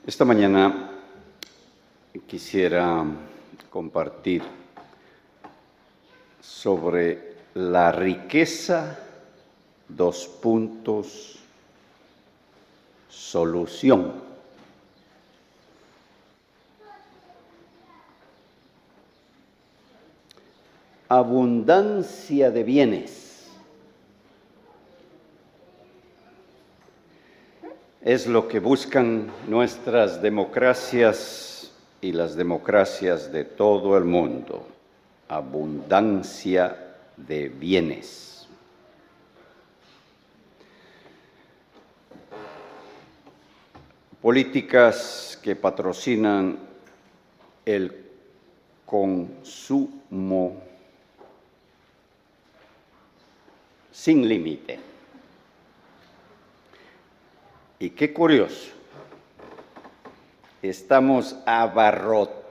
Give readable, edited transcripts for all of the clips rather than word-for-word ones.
Esta mañana quisiera compartir sobre la riqueza, solución. Abundancia de bienes. Es lo que buscan nuestras democracias y las democracias de todo el mundo. Abundancia de bienes. Políticas que patrocinan el consumo sin límite. Y qué curioso, estamos abarrotados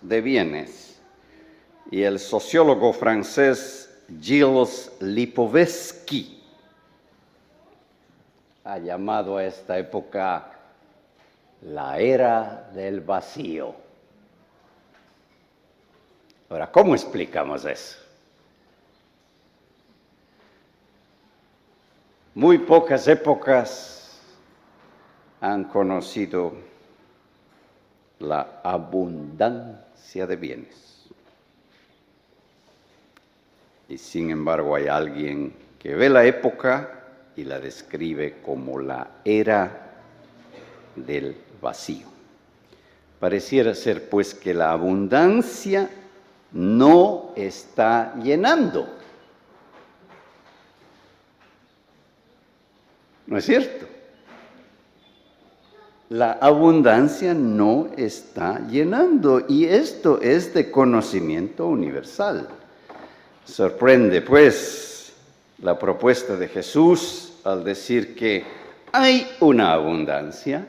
de bienes. Y el sociólogo francés Gilles Lipovetsky ha llamado a esta época la era del vacío. Ahora, ¿cómo explicamos eso? Muy pocas épocas han conocido la abundancia de bienes. Y sin embargo hay alguien que ve la época y la describe como la era del vacío. Pareciera ser pues que la abundancia no está llenando. ¿No es cierto? La abundancia no está llenando y esto es de conocimiento universal. Sorprende pues la propuesta de Jesús al decir que hay una abundancia,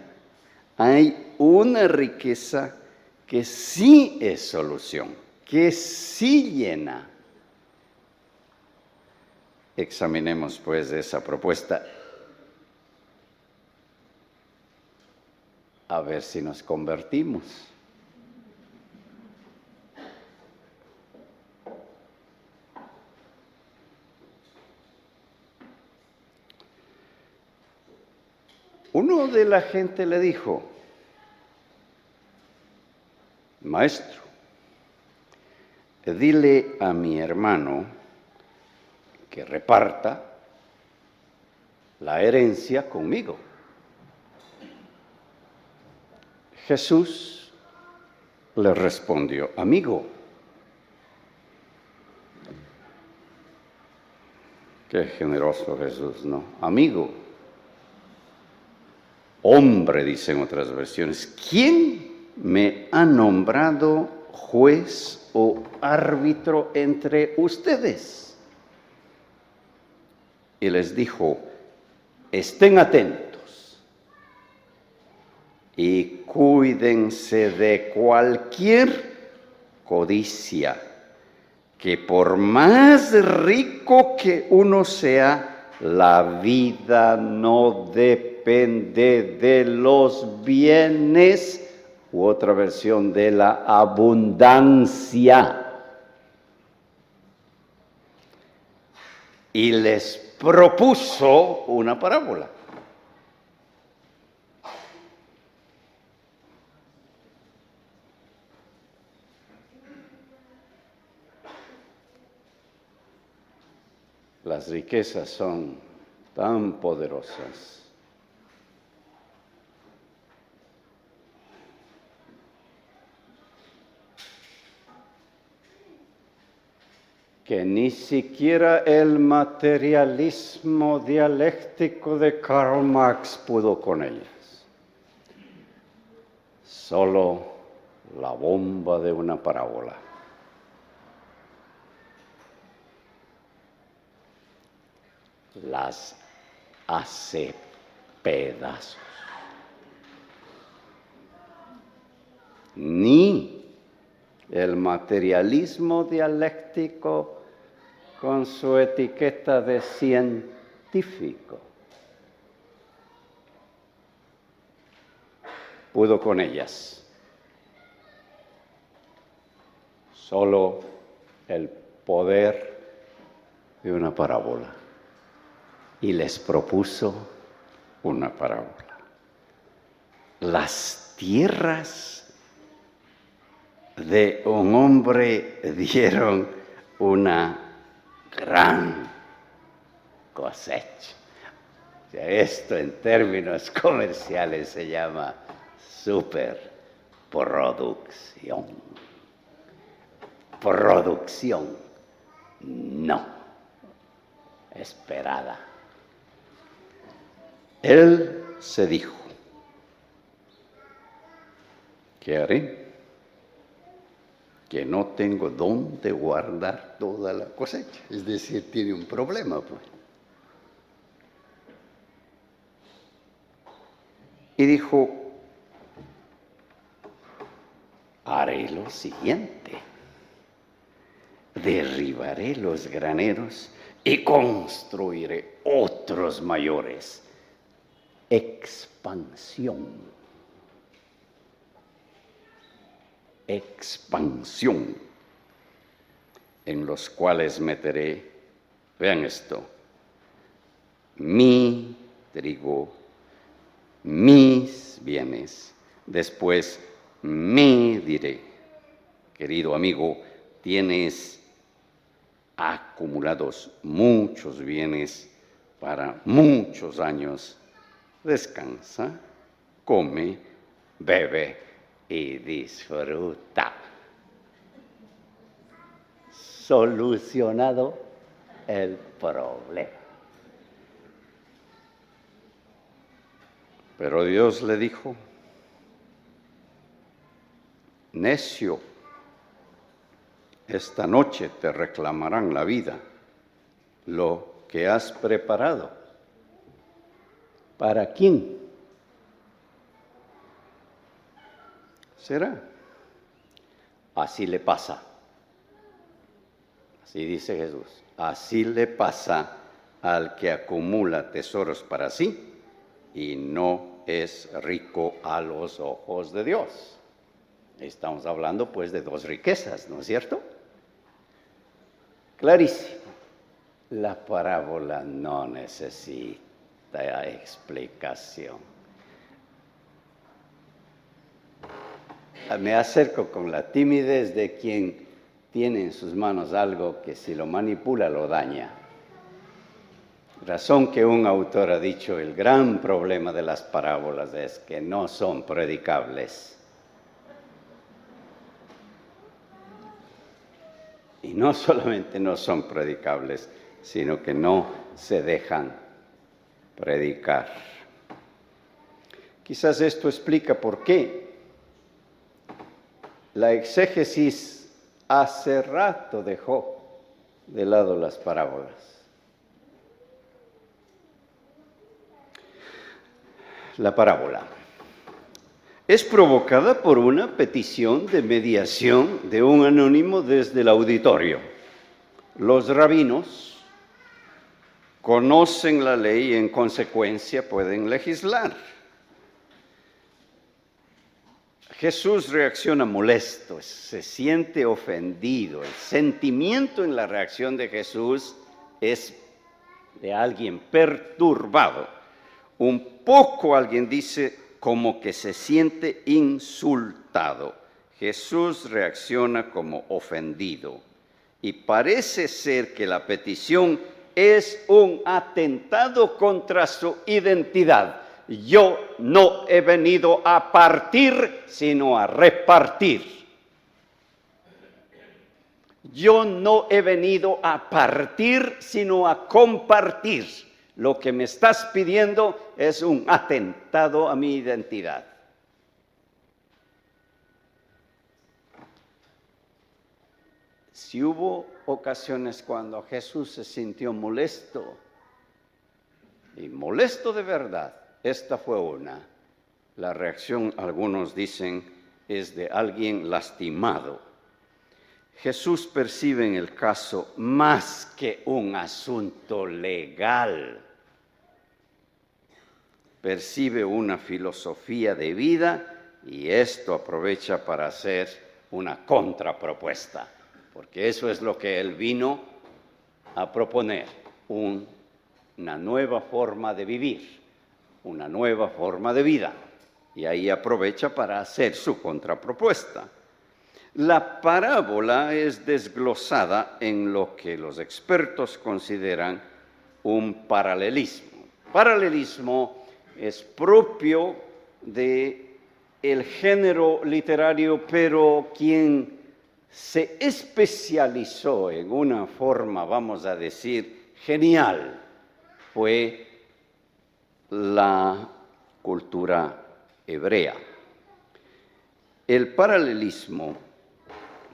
hay una riqueza que sí es solución, que sí llena. Examinemos pues esa propuesta. A ver si nos convertimos. Uno de la gente le dijo: Maestro, dile a mi hermano que reparta la herencia conmigo. Jesús le respondió: amigo. Qué generoso Jesús, ¿no? Amigo. Hombre, dicen otras versiones. ¿Quién me ha nombrado juez o árbitro entre ustedes? Y les dijo: estén atentos y cuídense de cualquier codicia, que por más rico que uno sea, la vida no depende de los bienes, u otra versión de la abundancia. Y les propuso una parábola. Las riquezas son tan poderosas que ni siquiera el materialismo dialéctico de Karl Marx pudo con ellas. Solo la bomba de una parábola. Las hace pedazos. Ni el materialismo dialéctico con su etiqueta de científico pudo con ellas. Solo el poder de una parábola. Y les propuso una parábola. Las tierras de un hombre dieron una gran cosecha. O sea, esto en términos comerciales se llama superproducción. Producción no esperada. Él se dijo, ¿qué haré? Que no tengo dónde guardar toda la cosecha. Es decir, tiene un problema, pues. Y dijo, haré lo siguiente. Derribaré los graneros y construiré otros mayores. Expansión. Expansión. En los cuales meteré, vean esto, mi trigo, mis bienes. Después me diré, querido amigo, tienes acumulados muchos bienes para muchos años. Descansa, come, bebe y disfruta. Solucionado el problema. Pero Dios le dijo, necio, esta noche te reclamarán la vida, lo que has preparado. ¿Para quién será? Así le pasa. Así dice Jesús. Así le pasa al que acumula tesoros para sí y no es rico a los ojos de Dios. Estamos hablando pues de dos riquezas, ¿no es cierto? Clarísimo. La parábola no necesita explicación. Me acerco con la timidez de quien tiene en sus manos algo que si lo manipula lo daña. Razón que un autor ha dicho, el gran problema de las parábolas es que no son predicables. Y no solamente no son predicables, sino que no se dejan predicar. Quizás esto explica por qué la exégesis hace rato dejó de lado las parábolas. La parábola es provocada por una petición de mediación de un anónimo desde el auditorio. Los rabinos conocen la ley y en consecuencia pueden legislar. Jesús reacciona molesto, se siente ofendido. El sentimiento en la reacción de Jesús es de alguien perturbado. Un poco alguien dice como que se siente insultado. Jesús reacciona como ofendido. Y parece ser que la petición es un atentado contra su identidad. Yo no he venido a partir, sino a repartir. Yo no he venido a partir, sino a compartir. Lo que me estás pidiendo es un atentado a mi identidad. Si hubo ocasiones cuando Jesús se sintió molesto, y molesto de verdad, esta fue una. La reacción, algunos dicen, es de alguien lastimado. Jesús percibe en el caso más que un asunto legal. Percibe una filosofía de vida Y esto aprovecha para hacer una contrapropuesta, porque eso es lo que él vino a proponer, una nueva forma de vivir, una nueva forma de vida. Y ahí aprovecha para hacer su contrapropuesta. La parábola es desglosada en lo que los expertos consideran un paralelismo. Paralelismo es propio del género literario, pero quien se especializó en una forma, vamos a decir, genial, fue la cultura hebrea. El paralelismo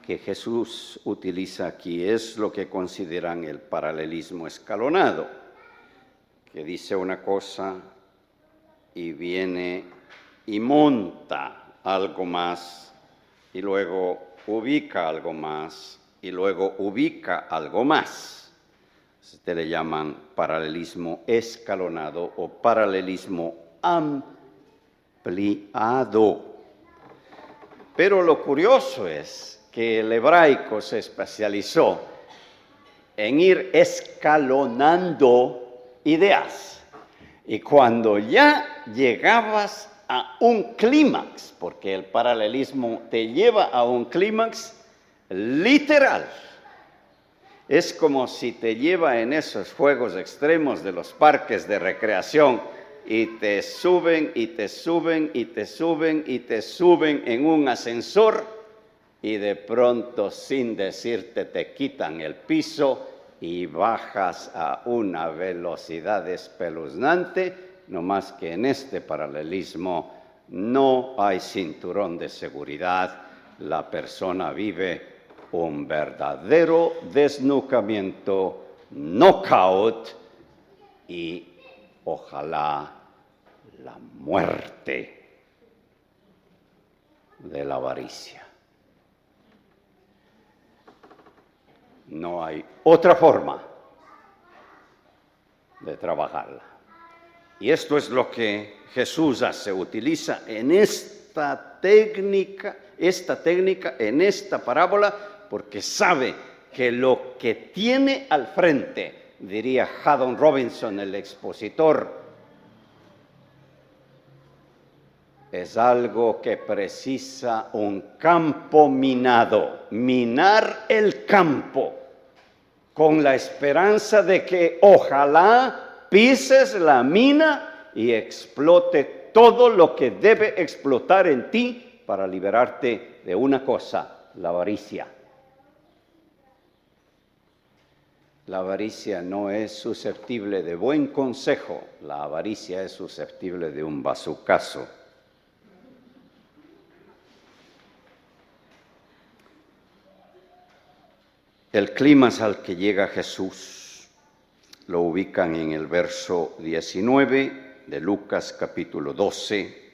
que Jesús utiliza aquí es lo que consideran el paralelismo escalonado, que dice una cosa y viene y monta algo más, y luego ubica algo más, y luego ubica algo más. Este le llaman paralelismo escalonado o paralelismo ampliado. Pero lo curioso es que el hebraico se especializó en ir escalonando ideas. Y cuando ya llegabas a un clímax, porque el paralelismo te lleva a un clímax literal, es como si te lleva en esos juegos extremos de los parques de recreación y te suben y te suben y te suben y te suben en un ascensor y de pronto, sin decirte, te quitan el piso y bajas a una velocidad espeluznante, no más que en este paralelismo no hay cinturón de seguridad, la persona vive un verdadero desnucamiento, knockout y ojalá la muerte de la avaricia. No hay otra forma de trabajarla. Y esto es lo que Jesús hace, utiliza en esta técnica, en esta parábola, porque sabe que lo que tiene al frente, diría Haddon Robinson, el expositor, es algo que precisa un campo minado, minar el campo, con la esperanza de que ojalá pises la mina y explote todo lo que debe explotar en ti para liberarte de una cosa, la avaricia. La avaricia no es susceptible de buen consejo, la avaricia es susceptible de un bazucazo. El clímax al que llega Jesús lo ubican en el verso 19 de Lucas capítulo 12,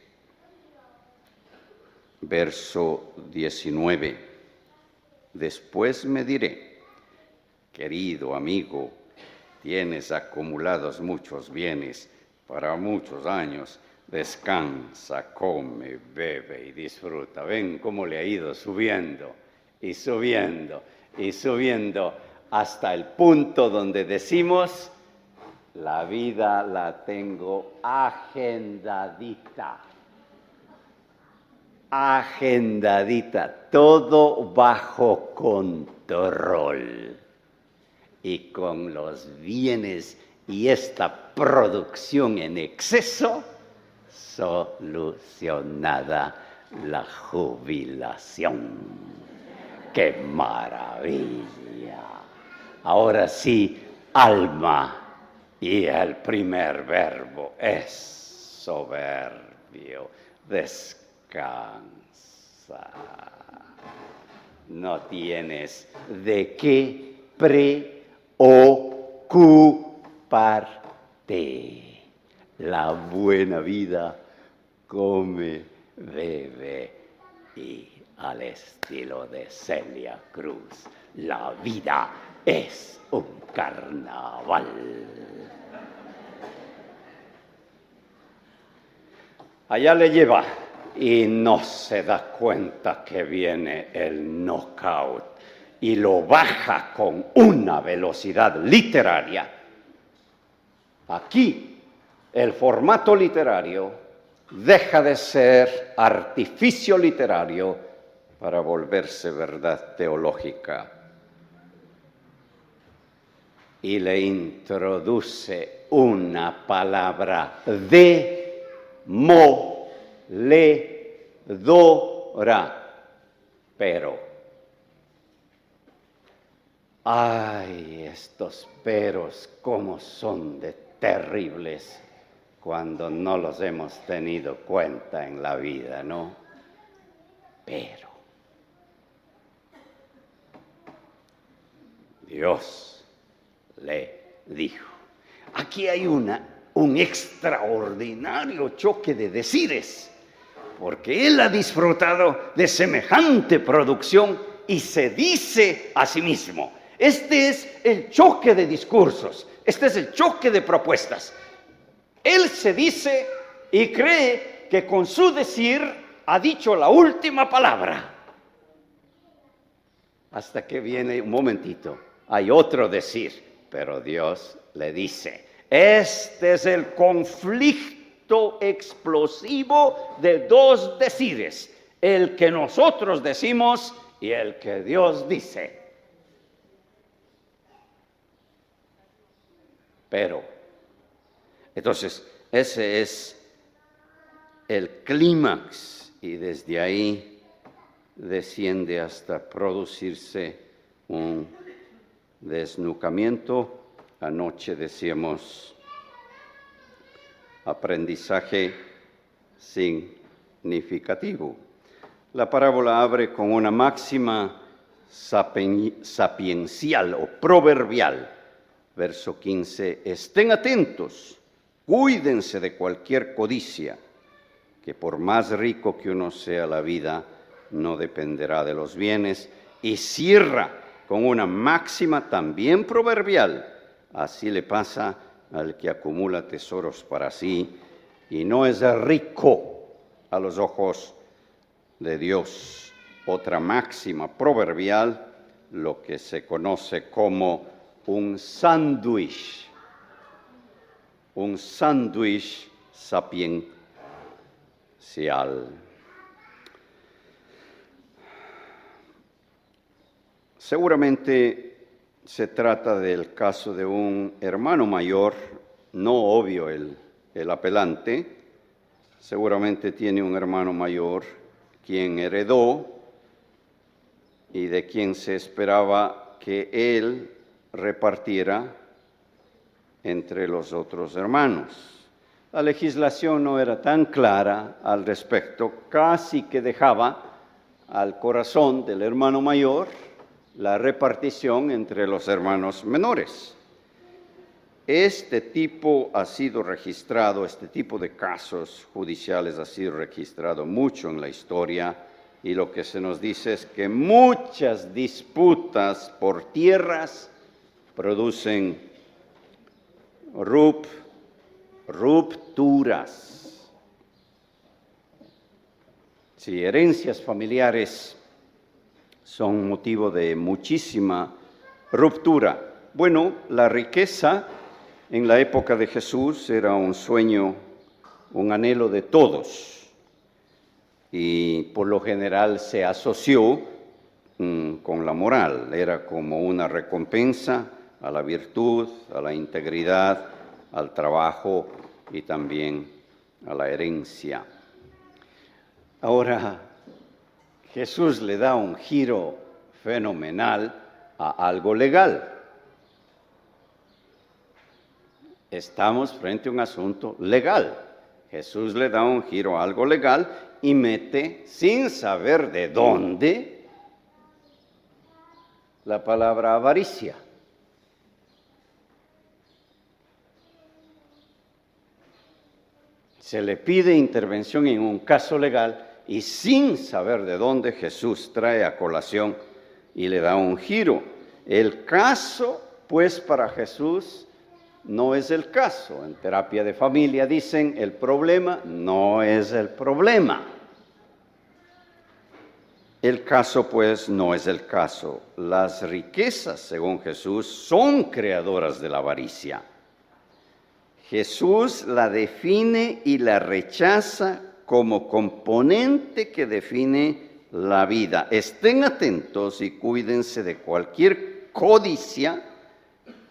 verso 19. Después me diré, querido amigo, tienes acumulados muchos bienes para muchos años, descansa, come, bebe y disfruta. Ven cómo le ha ido subiendo y subiendo y subiendo hasta el punto donde decimos, la vida la tengo agendadita. Agendadita, todo bajo control. Y con los bienes y esta producción en exceso, solucionada la jubilación. ¡Qué maravilla! Ahora sí, alma, y el primer verbo es soberbio, descansa. No tienes de qué preocuparte. La buena vida come, bebe y al estilo de Celia Cruz, la vida es un carnaval. Allá le lleva y no se da cuenta que viene el knockout y lo baja con una velocidad literaria. Aquí el formato literario deja de ser artificio literario para volverse verdad teológica. Y le introduce una palabra demoledora. Pero, ay, estos peros, cómo son de terribles cuando no los hemos tenido cuenta en la vida, ¿no? Pero Dios le dijo. Aquí hay un extraordinario choque de decires, porque él ha disfrutado de semejante producción y se dice a sí mismo. Este es el choque de discursos, este es el choque de propuestas. Él se dice y cree que con su decir ha dicho la última palabra. Hasta que viene un momentito, hay otro decir, pero Dios le dice, este es el conflicto explosivo de dos decires, el que nosotros decimos y el que Dios dice. Pero, entonces, ese es el clímax y desde ahí desciende hasta producirse un desnucamiento. Anoche decíamos aprendizaje significativo. La parábola abre con una máxima sapiencial o proverbial. Verso 15, estén atentos, cuídense de cualquier codicia, que por más rico que uno sea la vida, no dependerá de los bienes. Y cierra con una máxima también proverbial. Así le pasa al que acumula tesoros para sí y no es rico a los ojos de Dios. Otra máxima proverbial, lo que se conoce como un sándwich sapiencial. Seguramente se trata del caso de un hermano mayor, no obvio el apelante, seguramente tiene un hermano mayor quien heredó y de quien se esperaba que él repartiera entre los otros hermanos. La legislación no era tan clara al respecto, casi que dejaba al corazón del hermano mayor la repartición entre los hermanos menores. Este tipo de casos judiciales ha sido registrado mucho en la historia y lo que se nos dice es que muchas disputas por tierras producen rupturas. Si herencias familiares son motivo de muchísima ruptura. Bueno, la riqueza en la época de Jesús era un sueño, un anhelo de todos y por lo general se asoció con la moral, era como una recompensa a la virtud, a la integridad, al trabajo y también a la herencia. Ahora, Jesús le da un giro fenomenal a algo legal. Estamos frente a un asunto legal. Jesús le da un giro a algo legal y mete, sin saber de dónde, la palabra avaricia. Se le pide intervención en un caso legal y sin saber de dónde Jesús trae a colación y le da un giro. El caso, pues, para Jesús no es el caso. En terapia de familia dicen, el problema no es el problema. El caso, pues, no es el caso. Las riquezas, según Jesús, son creadoras de la avaricia. Jesús la define y la rechaza como componente que define la vida. Estén atentos y cuídense de cualquier codicia,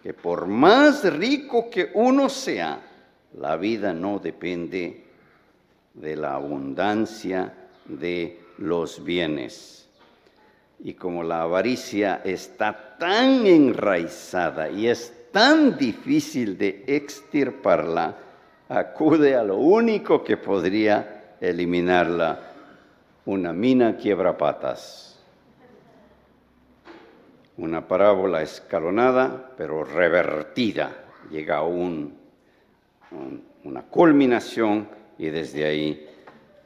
que por más rico que uno sea, la vida no depende de la abundancia de los bienes. Y como la avaricia está tan enraizada y es tan difícil de extirparla, acude a lo único que podría eliminarla: una mina quiebrapatas. Una parábola escalonada, pero revertida. Llega a una culminación y desde ahí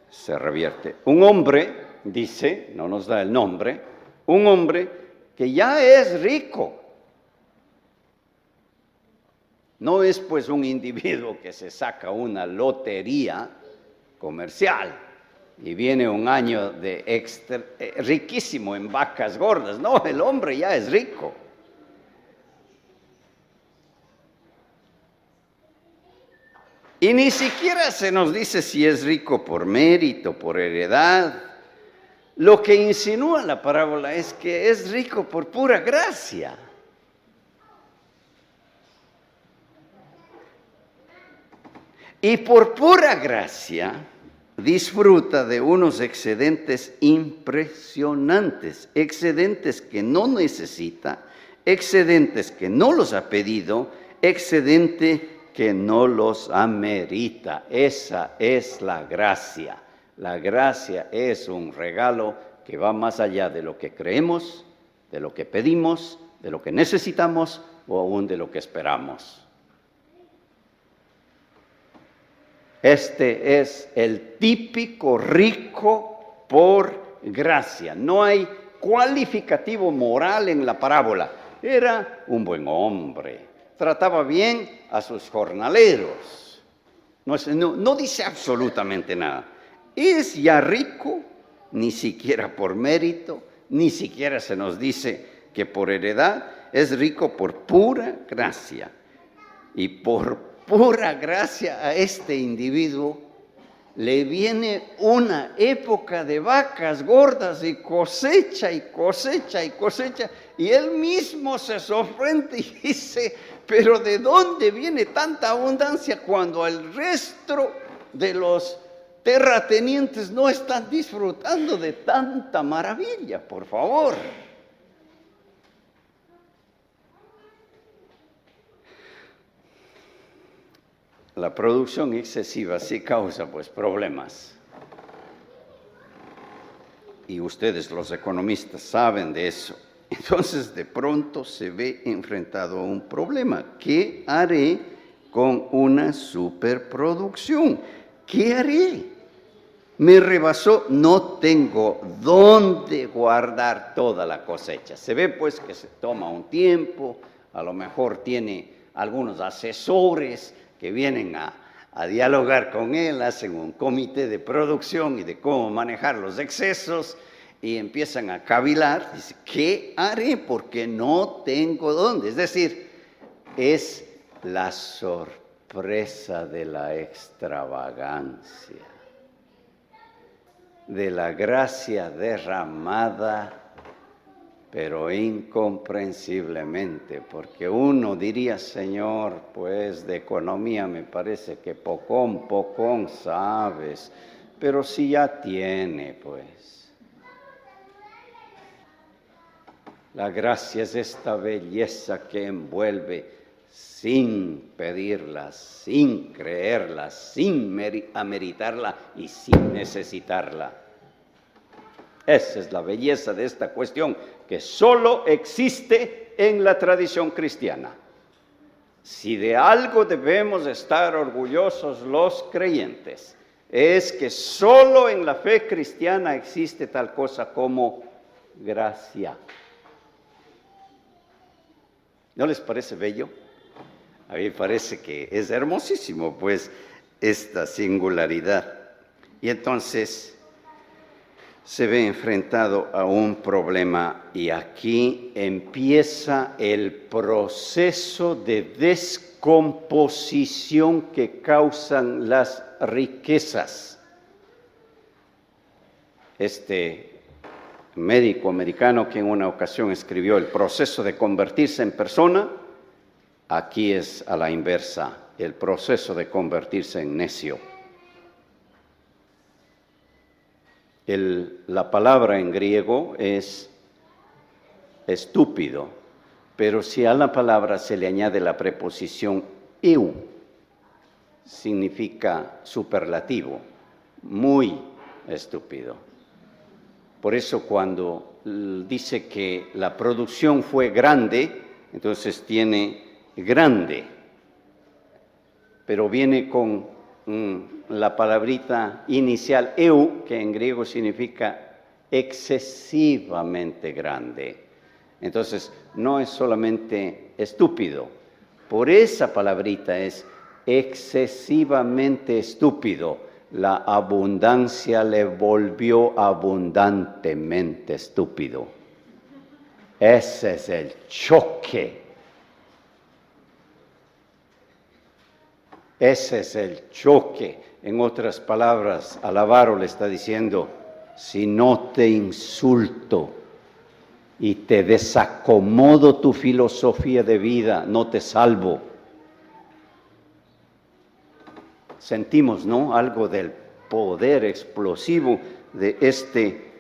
se revierte. Un hombre, dice, no nos da el nombre, un hombre que ya es rico. No es pues un individuo que se saca una lotería comercial y viene un año de riquísimo en vacas gordas. No, el hombre ya es rico. Y ni siquiera se nos dice si es rico por mérito, por heredad. Lo que insinúa la parábola es que es rico por pura gracia. Y por pura gracia disfruta de unos excedentes impresionantes, excedentes que no necesita, excedentes que no los ha pedido, excedente que no los amerita. Esa es la gracia. La gracia es un regalo que va más allá de lo que creemos, de lo que pedimos, de lo que necesitamos o aún de lo que esperamos. Este es el típico rico por gracia. No hay cualificativo moral en la parábola. Era un buen hombre, trataba bien a sus jornaleros. No dice absolutamente nada. Es ya rico, ni siquiera por mérito, ni siquiera se nos dice que por heredad. Es rico por pura gracia. Y por pura gracia a este individuo le viene una época de vacas gordas y cosecha y cosecha y cosecha, y él mismo se sorprende y dice: pero ¿de dónde viene tanta abundancia cuando el resto de los terratenientes no están disfrutando de tanta maravilla? Por favor. La producción excesiva sí causa pues problemas. Y ustedes los economistas saben de eso. Entonces de pronto se ve enfrentado a un problema. ¿Qué haré con una superproducción? ¿Qué haré? Me rebasó, no tengo dónde guardar toda la cosecha. Se ve pues que se toma un tiempo, a lo mejor tiene algunos asesores que vienen a dialogar con él, hacen un comité de producción y de cómo manejar los excesos, y empiezan a cavilar. Dice: ¿qué haré? Porque no tengo dónde. Es decir, es la sorpresa de la extravagancia, de la gracia derramada, pero incomprensiblemente, porque uno diría: Señor, pues de economía me parece que pocón sabes, pero si ya tiene, pues. La gracia es esta belleza que envuelve sin pedirla, sin creerla, sin ameritarla y sin necesitarla. Esa es la belleza de esta cuestión, que solo existe en la tradición cristiana. Si de algo debemos estar orgullosos los creyentes, es que solo en la fe cristiana existe tal cosa como gracia. ¿No les parece bello? A mí me parece que es hermosísimo, pues, esta singularidad. Y entonces se ve enfrentado a un problema y aquí empieza el proceso de descomposición que causan las riquezas. Este médico americano que en una ocasión escribió El proceso de convertirse en persona, aquí es a la inversa, el proceso de convertirse en necio. La palabra en griego es estúpido, pero si a la palabra se le añade la preposición eu, significa superlativo, muy estúpido. Por eso cuando dice que la producción fue grande, entonces tiene grande, pero viene con la palabrita inicial eu, que en griego significa excesivamente grande. Entonces, no es solamente estúpido, por esa palabrita es excesivamente estúpido. La abundancia le volvió abundantemente estúpido. Ese es el choque. Ese es el choque. En otras palabras, al avaro le está diciendo, si no te insulto y te desacomodo tu filosofía de vida, no te salvo. Sentimos, ¿no?, algo del poder explosivo de este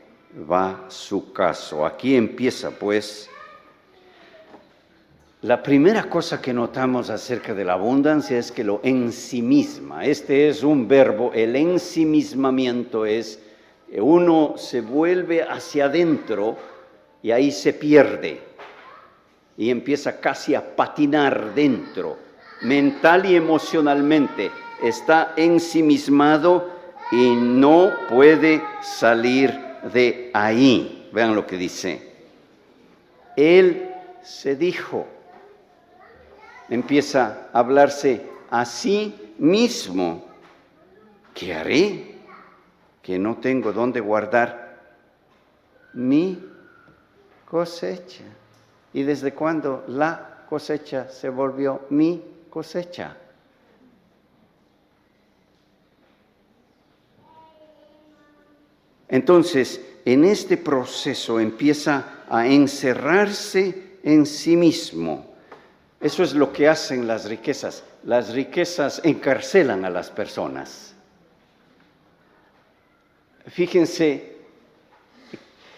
caso. Aquí empieza, pues, la primera cosa que notamos acerca de la abundancia es que lo ensimisma. Este es un verbo, el ensimismamiento es, uno se vuelve hacia adentro y ahí se pierde y empieza casi a patinar dentro, mental y emocionalmente. Está ensimismado y no puede salir de ahí. Vean lo que dice. Él se dijo, empieza a hablarse a sí mismo. ¿Qué haré? Que no tengo dónde guardar mi cosecha. ¿Y desde cuándo la cosecha se volvió mi cosecha? Entonces, en este proceso empieza a encerrarse en sí mismo. Eso es lo que hacen las riquezas. Las riquezas encarcelan a las personas. Fíjense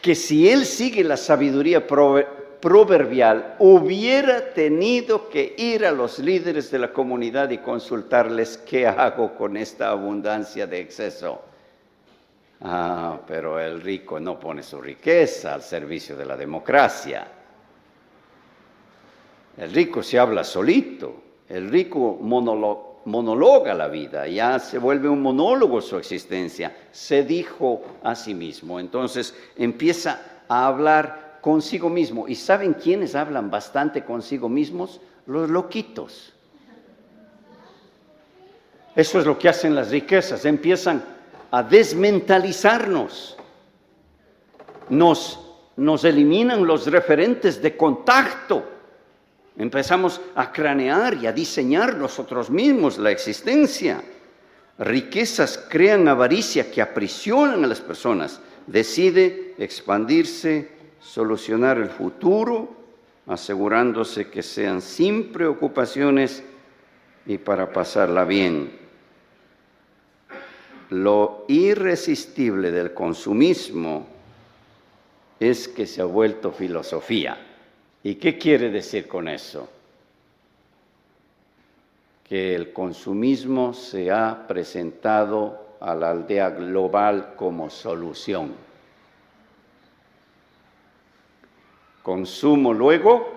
que si él sigue la sabiduría proverbial, hubiera tenido que ir a los líderes de la comunidad y consultarles qué hago con esta abundancia de exceso. Pero el rico no pone su riqueza al servicio de la democracia. El rico se habla solito, el rico monologa la vida, ya se vuelve un monólogo su existencia, se dijo a sí mismo. Entonces empieza a hablar consigo mismo. ¿Y saben quiénes hablan bastante consigo mismos? Los loquitos. Eso es lo que hacen las riquezas, empiezan a desmentalizarnos, nos eliminan los referentes de contacto, empezamos a cranear y a diseñar nosotros mismos la existencia. Riquezas crean avaricia que aprisionan a las personas, decide expandirse, solucionar el futuro, asegurándose que sean sin preocupaciones y para pasarla bien. Lo irresistible del consumismo es que se ha vuelto filosofía. ¿Y qué quiere decir con eso? Que el consumismo se ha presentado a la aldea global como solución. Consumo, luego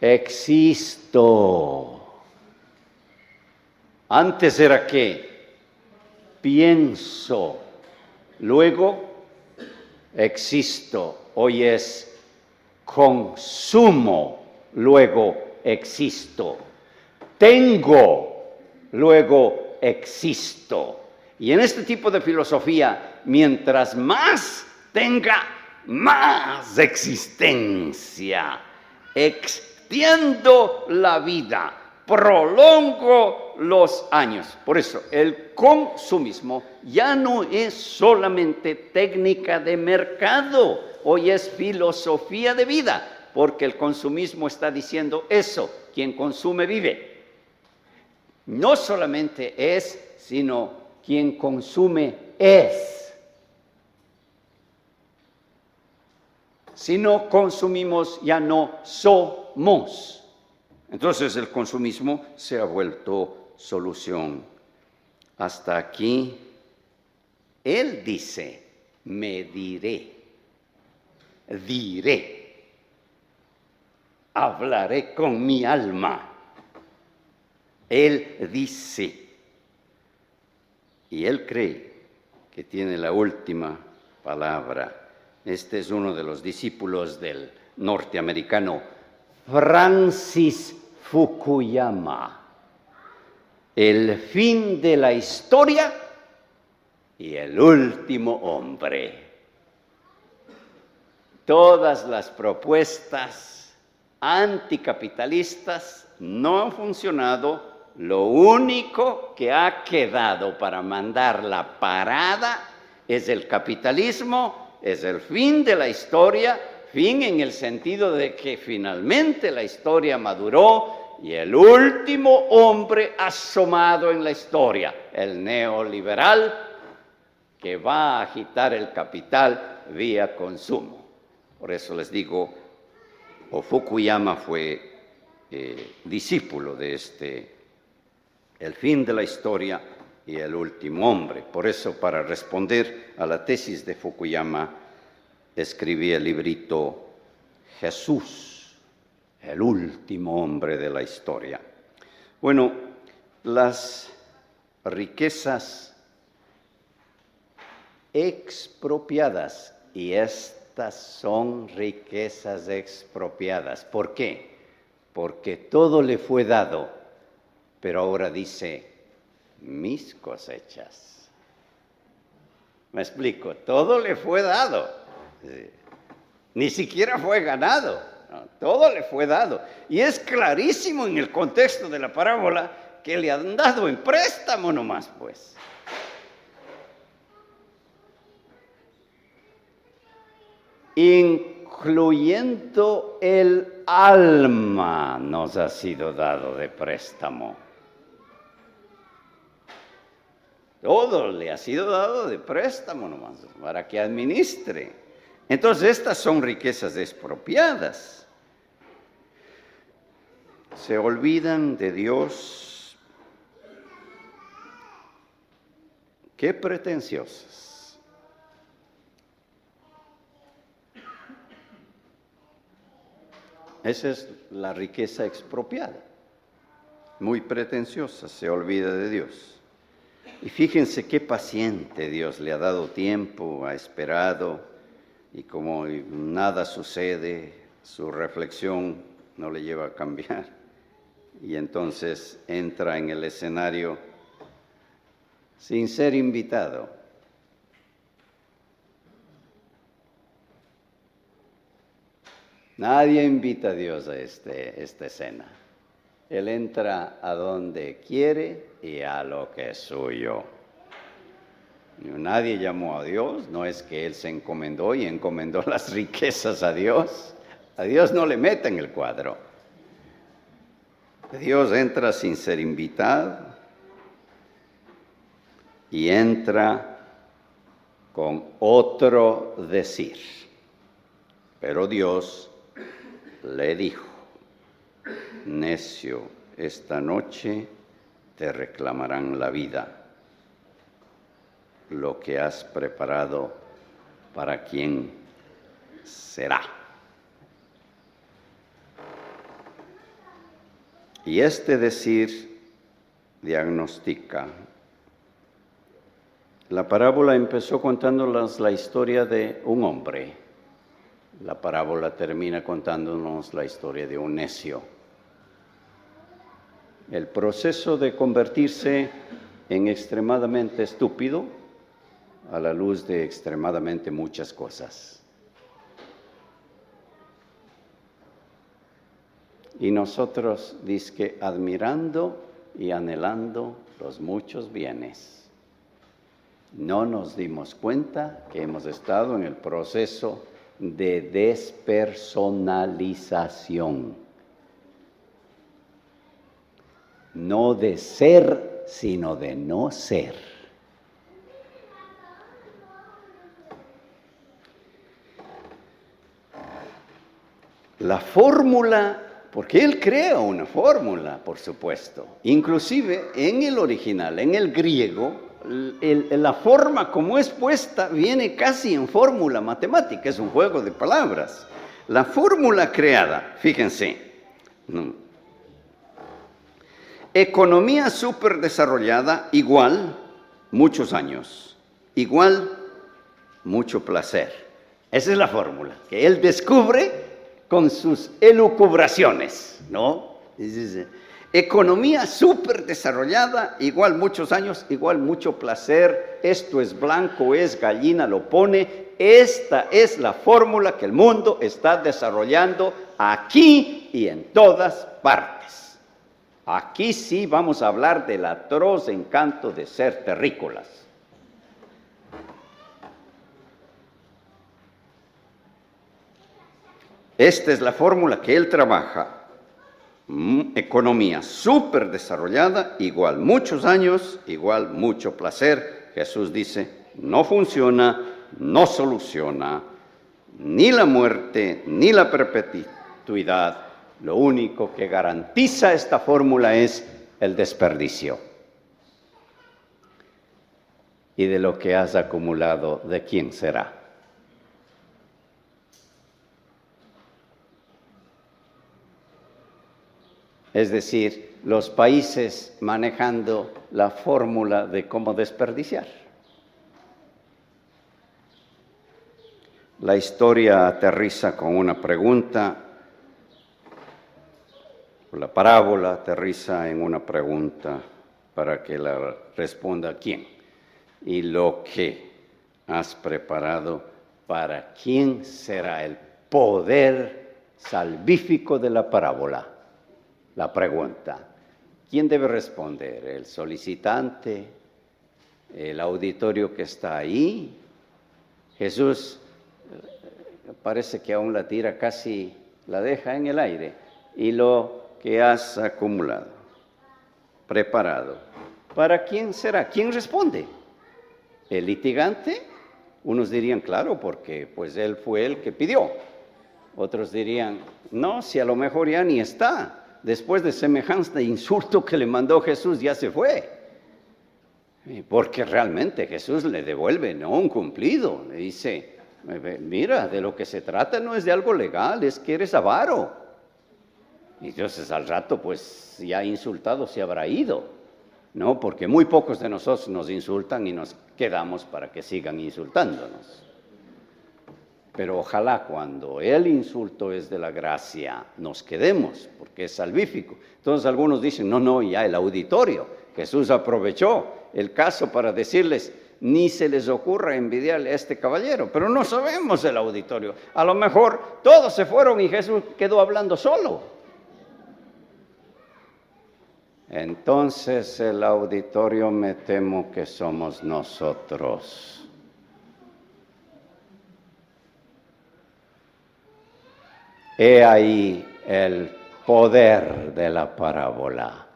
existo. Antes era ¿qué? Pienso, luego existo. Hoy es consumo, luego existo. Tengo, luego existo. Y en este tipo de filosofía, mientras más tenga, más existencia, extiendo la vida, prolongo los años. Por eso, el consumismo ya no es solamente técnica de mercado, hoy es filosofía de vida, porque el consumismo está diciendo eso, quien consume vive. No solamente es, sino quien consume es. Si no consumimos, ya no somos. Entonces el consumismo se ha vuelto solución. Hasta aquí, él dice, me diré, hablaré con mi alma. Él dice, y él cree que tiene la última palabra. Este es uno de los discípulos del norteamericano Francis Fukuyama. El fin de la historia y el último hombre. Todas las propuestas anticapitalistas no han funcionado. Lo único que ha quedado para mandar la parada es el capitalismo, es el fin de la historia, fin en el sentido de que finalmente la historia maduró y el último hombre asomado en la historia, el neoliberal, que va a agitar el capital vía consumo. Por eso les digo, Fukuyama fue discípulo de el fin de la historia y el último hombre. Por eso, para responder a la tesis de Fukuyama, escribí el librito Jesús, el último hombre de la historia. Bueno, las riquezas expropiadas, y estas son riquezas expropiadas. ¿Por qué? Porque todo le fue dado. Pero ahora dice, mis cosechas. ¿Me explico? Todo le fue dado. Ni siquiera fue ganado. No, todo le fue dado. Y es clarísimo en el contexto de la parábola que le han dado en préstamo nomás, pues. Incluyendo el alma nos ha sido dado de préstamo. Todo le ha sido dado de préstamo nomás, para que administre. Entonces, estas son riquezas expropiadas. Se olvidan de Dios. Qué pretenciosas. Esa es la riqueza expropiada. Muy pretenciosa, se olvida de Dios. Y fíjense qué paciente Dios, le ha dado tiempo, ha esperado, y como nada sucede, su reflexión no le lleva a cambiar. Y entonces entra en el escenario sin ser invitado. Nadie invita a Dios a esta escena. Él entra a donde quiere y a lo que es suyo. Nadie llamó a Dios, no es que Él se encomendó y encomendó las riquezas a Dios. A Dios no le meta en el cuadro. Dios entra sin ser invitado y entra con otro decir. Pero Dios le dijo, necio, esta noche te reclamarán la vida. Lo que has preparado, ¿para quién será? Y este decir diagnostica. La parábola empezó contándonos la historia de un hombre. La parábola termina contándonos la historia de un necio. El proceso de convertirse en extremadamente estúpido a la luz de extremadamente muchas cosas. Y nosotros, dizque, admirando y anhelando los muchos bienes, no nos dimos cuenta que hemos estado en el proceso de despersonalización. No de ser, sino de no ser. La fórmula, porque él crea una fórmula, por supuesto. Inclusive en el original, en el griego, la forma como es puesta viene casi en fórmula matemática, es un juego de palabras. La fórmula creada, fíjense, economía súper desarrollada igual muchos años, igual mucho placer. Esa es la fórmula que él descubre con sus elucubraciones, ¿no? Economía súper desarrollada, igual muchos años, igual mucho placer, esto es blanco, es gallina, lo pone. Esta es la fórmula que el mundo está desarrollando aquí y en todas partes. Aquí sí vamos a hablar del atroz encanto de ser terrícolas. Esta es la fórmula que él trabaja. Economía súper desarrollada, igual muchos años, igual mucho placer. Jesús dice, no funciona, no soluciona ni la muerte, ni la perpetuidad. Lo único que garantiza esta fórmula es el desperdicio. Y de lo que has acumulado, ¿de quién será? Es decir, los países manejando la fórmula de cómo desperdiciar. La historia aterriza con una pregunta, la parábola aterriza en una pregunta para que la responda quién. Y lo que has preparado, ¿para quién será el poder salvífico de la parábola? La pregunta, ¿quién debe responder? ¿El solicitante? ¿El auditorio que está ahí? Jesús parece que aún la tira, casi la deja en el aire. Y lo que has acumulado, preparado, ¿para quién será? ¿Quién responde? ¿El litigante? Unos dirían, claro, porque pues él fue el que pidió. Otros dirían, no, si a lo mejor ya ni está. Después de semejante insulto que le mandó Jesús, ya se fue. Porque realmente Jesús le devuelve, no un cumplido. Le dice, mira, de lo que se trata no es de algo legal, es que eres avaro. Y entonces al rato, pues ya insultado se habrá ido, ¿no? Porque muy pocos de nosotros nos insultan y nos quedamos para que sigan insultándonos. Pero ojalá cuando el insulto es de la gracia, nos quedemos, porque es salvífico. Entonces algunos dicen, no, ya el auditorio. Jesús aprovechó el caso para decirles, ni se les ocurra envidiarle a este caballero, pero no sabemos el auditorio. A lo mejor todos se fueron y Jesús quedó hablando solo. Entonces el auditorio me temo que somos nosotros. He ahí el poder de la parábola.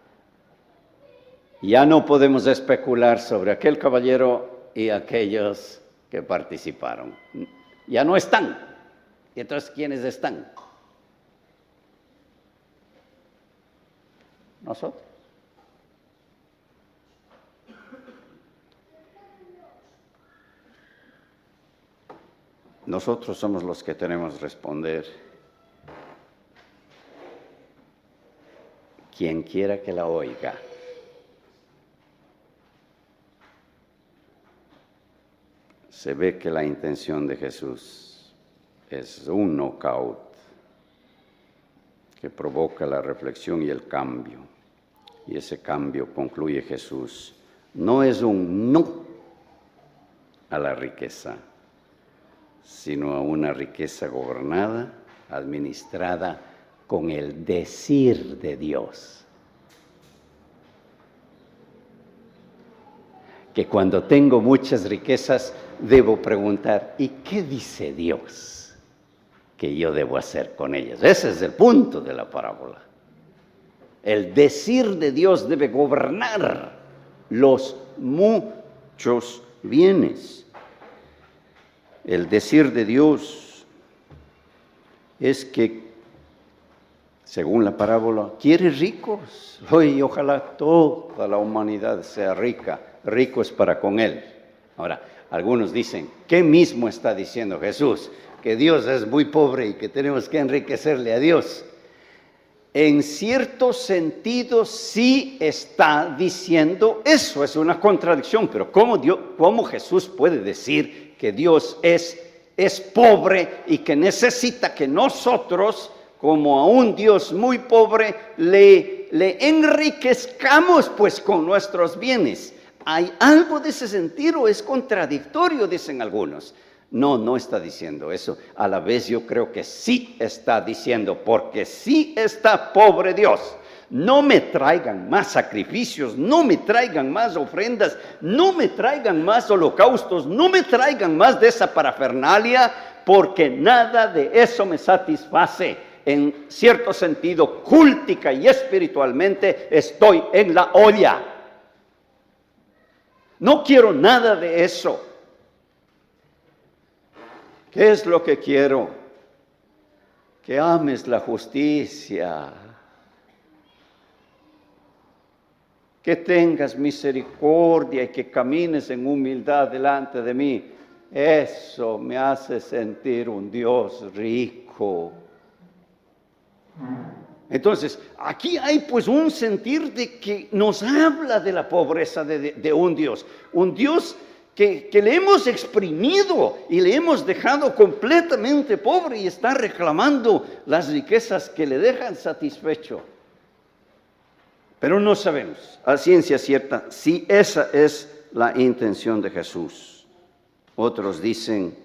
Ya no podemos especular sobre aquel caballero y aquellos que participaron. Ya no están. ¿Y entonces quiénes están? Nosotros. Nosotros somos los que tenemos que responder. Quien quiera que la oiga. Se ve que la intención de Jesús es un knockout que provoca la reflexión y el cambio. Y ese cambio, concluye Jesús, no es un no a la riqueza, sino a una riqueza gobernada, administrada con el decir de Dios. Que cuando tengo muchas riquezas, debo preguntar, ¿y qué dice Dios que yo debo hacer con ellas? Ese es el punto de la parábola. El decir de Dios debe gobernar los muchos bienes. El decir de Dios es que, según la parábola, quiere ricos. Hoy ojalá toda la humanidad sea rica, ricos para con Él. Ahora, algunos dicen, ¿qué mismo está diciendo Jesús? Que Dios es muy pobre y que tenemos que enriquecerle a Dios. En cierto sentido sí está diciendo eso, es una contradicción, pero ¿cómo Jesús puede decir que Dios es pobre y que necesita que nosotros, como a un Dios muy pobre, le enriquezcamos pues con nuestros bienes? ¿Hay algo de ese sentido? ¿Es contradictorio? Dicen algunos. No está diciendo eso. A la vez yo creo que sí está diciendo, porque sí está pobre Dios. No me traigan más sacrificios, no me traigan más ofrendas, no me traigan más holocaustos, no me traigan más de esa parafernalia, porque nada de eso me satisface. En cierto sentido, cúltica y espiritualmente, estoy en la olla. No quiero nada de eso. ¿Qué es lo que quiero? Que ames la justicia, que tengas misericordia y que camines en humildad delante de mí. Eso me hace sentir un Dios rico. Entonces, aquí hay pues un sentir de que nos habla de la pobreza de un Dios que le hemos exprimido y le hemos dejado completamente pobre y está reclamando las riquezas que le dejan satisfecho. Pero no sabemos a ciencia cierta si esa es la intención de Jesús. Otros dicen,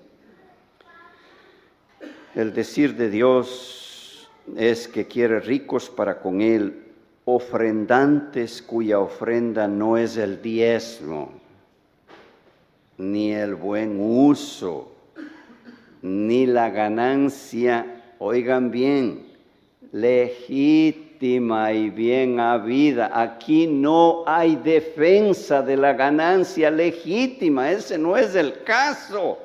el decir de Dios es que quiere ricos para con Él, ofrendantes cuya ofrenda no es el diezmo, ni el buen uso, ni la ganancia, oigan bien, legítima y bien habida. Aquí no hay defensa de la ganancia legítima, ese no es el caso.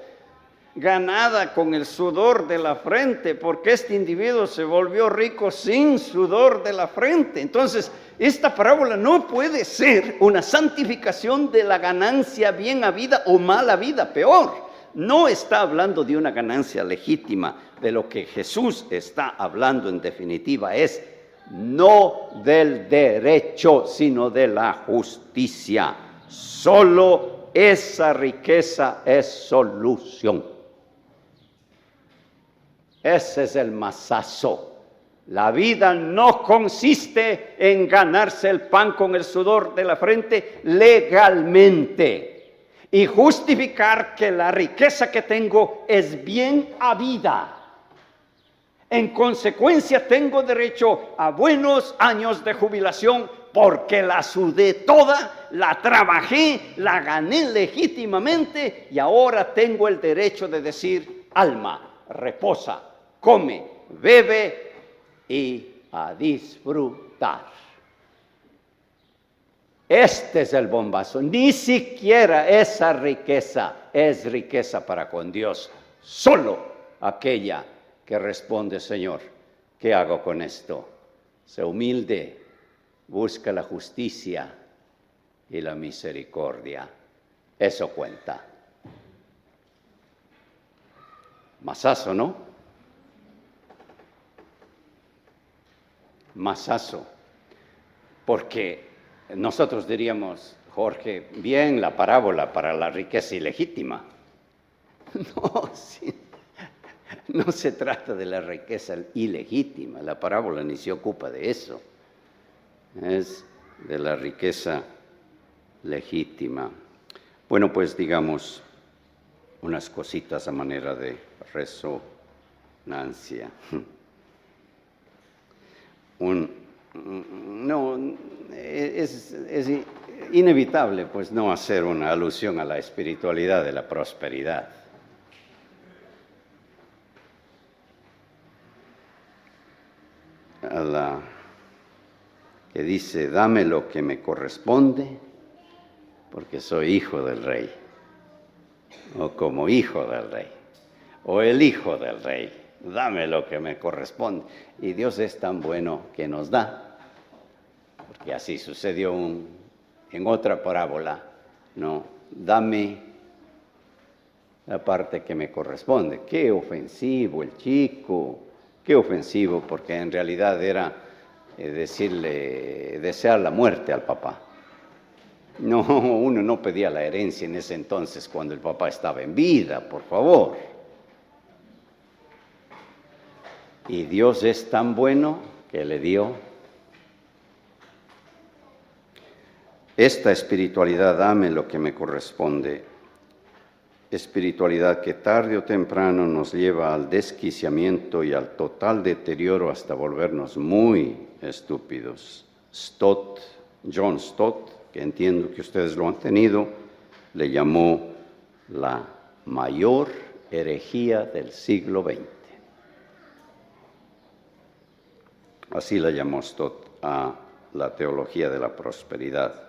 Ganada con el sudor de la frente, porque este individuo se volvió rico sin sudor de la frente. Entonces, esta parábola no puede ser una santificación de la ganancia bien habida o mal habida, peor. No está hablando de una ganancia legítima. De lo que Jesús está hablando en definitiva es no del derecho, sino de la justicia. Solo esa riqueza es solución. Ese es el masazo. La vida no consiste en ganarse el pan con el sudor de la frente legalmente y justificar que la riqueza que tengo es bien habida. En consecuencia, tengo derecho a buenos años de jubilación porque la sudé toda, la trabajé, la gané legítimamente y ahora tengo el derecho de decir, alma, reposa, come, bebe y a disfrutar. Este es el bombazo. Ni siquiera esa riqueza es riqueza para con Dios. Solo aquella que responde, Señor, ¿qué hago con esto? Sé humilde, busca la justicia y la misericordia. Eso cuenta. Masazo, ¿no? Masazo. Porque nosotros diríamos, Jorge, bien la parábola para la riqueza ilegítima. No, sí. No se trata de la riqueza ilegítima, la parábola ni se ocupa de eso. Es de la riqueza legítima. Bueno, pues digamos unas cositas a manera de resonancia. Es inevitable pues no hacer una alusión a la espiritualidad de la prosperidad. A la que dice, dame lo que me corresponde, porque soy hijo del rey, o como hijo del rey, o el hijo del rey, dame lo que me corresponde. Y Dios es tan bueno que nos da, porque así sucedió en otra parábola, no, dame la parte que me corresponde. Qué ofensivo el chico, qué ofensivo, porque en realidad era desear la muerte al papá. No, uno no pedía la herencia en ese entonces cuando el papá estaba en vida, por favor. Y Dios es tan bueno que le dio esta espiritualidad, dame lo que me corresponde. Espiritualidad que tarde o temprano nos lleva al desquiciamiento y al total deterioro hasta volvernos muy estúpidos. John Stott, que entiendo que ustedes lo han tenido, le llamó la mayor herejía del siglo XX. Así la llamó Stott a la teología de la prosperidad.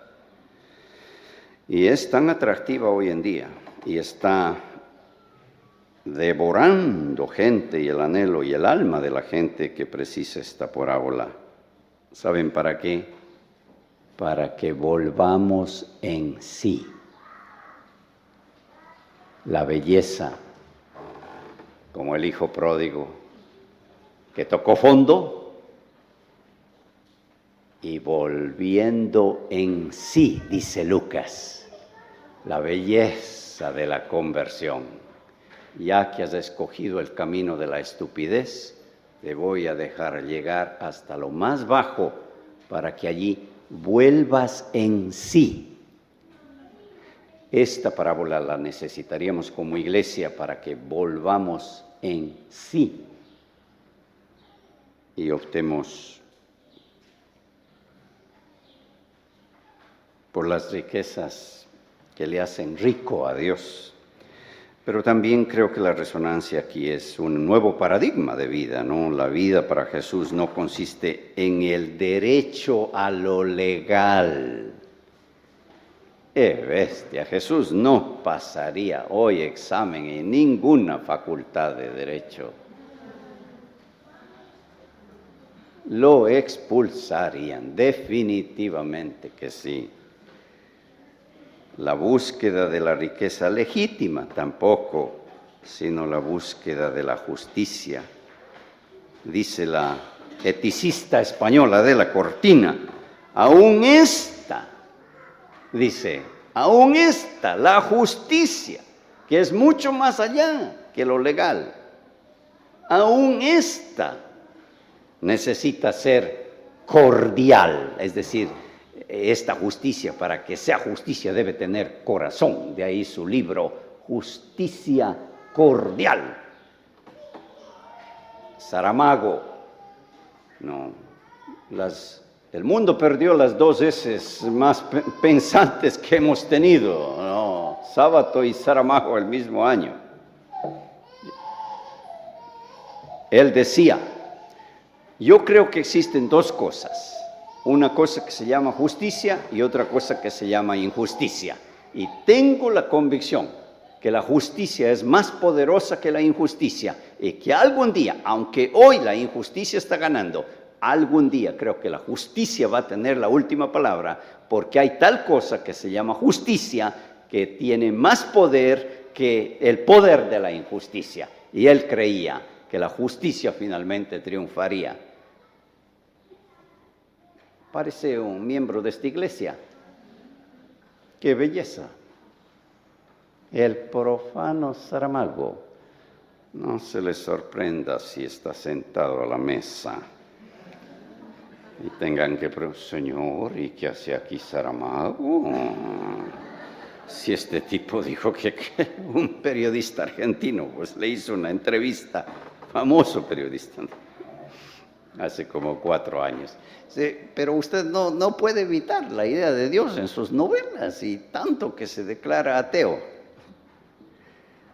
Y es tan atractiva hoy en día y está devorando gente y el anhelo y el alma de la gente que precisa esta parábola. ¿Saben para qué? Para que volvamos en sí. La belleza, como el hijo pródigo que tocó fondo y volviendo en sí, dice Lucas, la belleza de la conversión. Ya que has escogido el camino de la estupidez, te voy a dejar llegar hasta lo más bajo para que allí vuelvas en sí. Esta parábola la necesitaríamos como iglesia para que volvamos en sí y optemos por las riquezas que le hacen rico a Dios. Pero también creo que la resonancia aquí es un nuevo paradigma de vida, ¿no? La vida para Jesús no consiste en el derecho a lo legal. Bestia, Jesús no pasaría hoy examen en ninguna facultad de derecho. Lo expulsarían, definitivamente que sí. La búsqueda de la riqueza legítima tampoco, sino la búsqueda de la justicia. Dice la eticista española de la Cortina, aún esta, la justicia, que es mucho más allá que lo legal, aún esta necesita ser cordial, es decir, esta justicia, para que sea justicia, debe tener corazón. De ahí su libro, Justicia Cordial. Saramago, no, el mundo perdió las dos S más pensantes que hemos tenido, no, Sábato y Saramago el mismo año. Él decía, yo creo que existen dos cosas. Una cosa que se llama justicia y otra cosa que se llama injusticia. Y tengo la convicción que la justicia es más poderosa que la injusticia y que algún día, aunque hoy la injusticia está ganando, algún día creo que la justicia va a tener la última palabra, porque hay tal cosa que se llama justicia que tiene más poder que el poder de la injusticia. Y él creía que la justicia finalmente triunfaría. Parece un miembro de esta iglesia. ¡Qué belleza! El profano Saramago. No se le sorprenda si está sentado a la mesa. Y tengan que preguntar, Señor, ¿y qué hace aquí Saramago? Si este tipo dijo que un periodista argentino, pues le hizo una entrevista, famoso periodista, hace como 4 años. Sí, pero usted no puede evitar la idea de Dios en sus novelas y tanto que se declara ateo.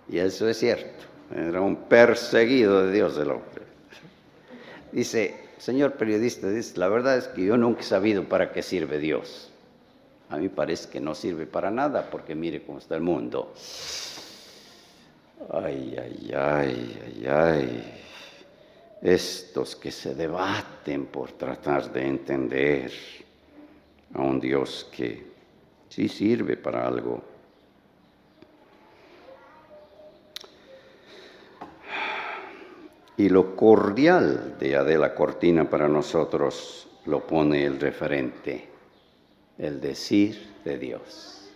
Y eso es cierto, era un perseguido de Dios el hombre. Dice, señor periodista, dice, la verdad es que yo nunca he sabido para qué sirve Dios. A mí parece que no sirve para nada porque mire cómo está el mundo. Ay, ay, ay, ay, ay. Estos que se debaten por tratar de entender a un Dios que sí sirve para algo. Y lo cordial de Adela Cortina para nosotros lo pone el referente, el decir de Dios.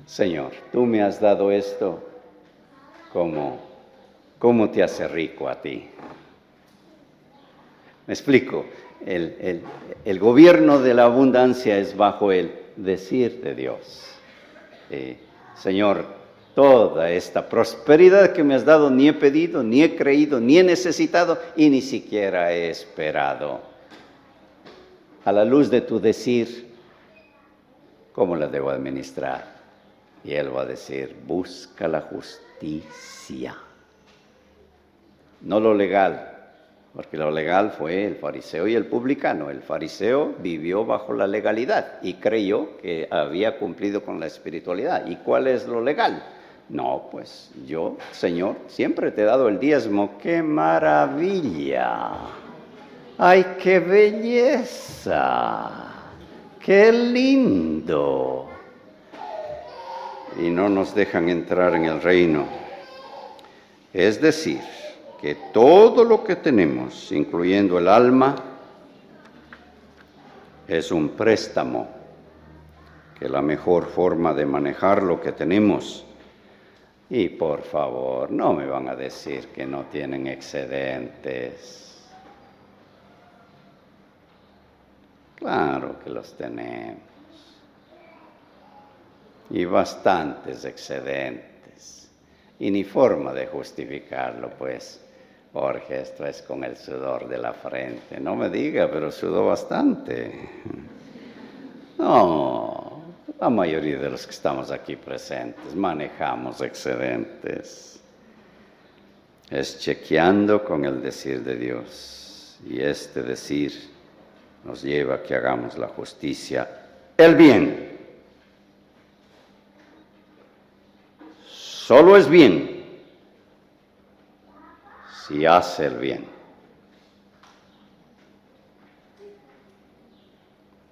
Señor, tú me has dado esto, ¿cómo te hace rico a ti? Me explico, el gobierno de la abundancia es bajo el decir de Dios. Señor, toda esta prosperidad que me has dado ni he pedido, ni he creído, ni he necesitado y ni siquiera he esperado. A la luz de tu decir, ¿cómo la debo administrar? Y él va a decir, busca la justicia. No lo legal, porque lo legal fue el fariseo y el publicano. El fariseo vivió bajo la legalidad y creyó que había cumplido con la espiritualidad. ¿Y cuál es lo legal? No, pues yo, Señor, siempre te he dado el diezmo. ¡Qué maravilla! ¡Ay, qué belleza! ¡Qué lindo! Y no nos dejan entrar en el reino. Es decir, que todo lo que tenemos, incluyendo el alma, es un préstamo, que la mejor forma de manejar lo que tenemos. Y por favor, no me van a decir que no tienen excedentes. Claro que los tenemos. Y bastantes excedentes. Y ni forma de justificarlo, pues. Jorge, esto es con el sudor de la frente. No me diga, pero sudó bastante. No, la mayoría de los que estamos aquí presentes manejamos excedentes. Es chequeando con el decir de Dios. Y este decir nos lleva a que hagamos la justicia, el bien. Solo es bien si hace el bien.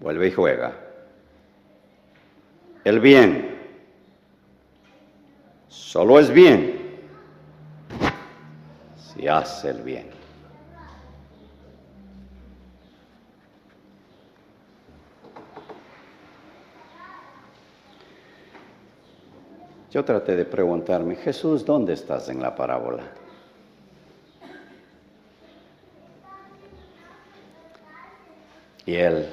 Vuelve y juega. El bien solo es bien si hace el bien. Yo traté de preguntarme, Jesús, ¿dónde estás en la parábola? Y él,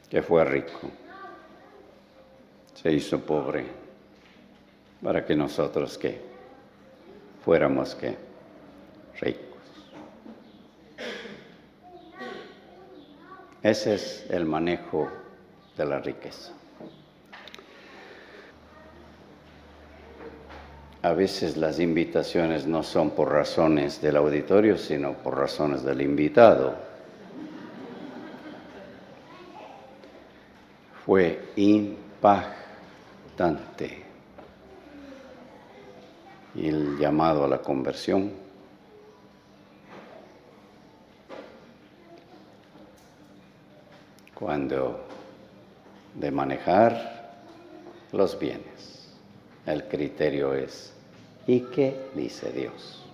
que fue rico, se hizo pobre para que nosotros, ¿qué? Fuéramos, ¿qué? Ricos. Ese es el manejo de la riqueza. A veces las invitaciones no son por razones del auditorio, sino por razones del invitado. Fue impactante el llamado a la conversión. Cuando de manejar los bienes, el criterio es, ¿y qué dice Dios?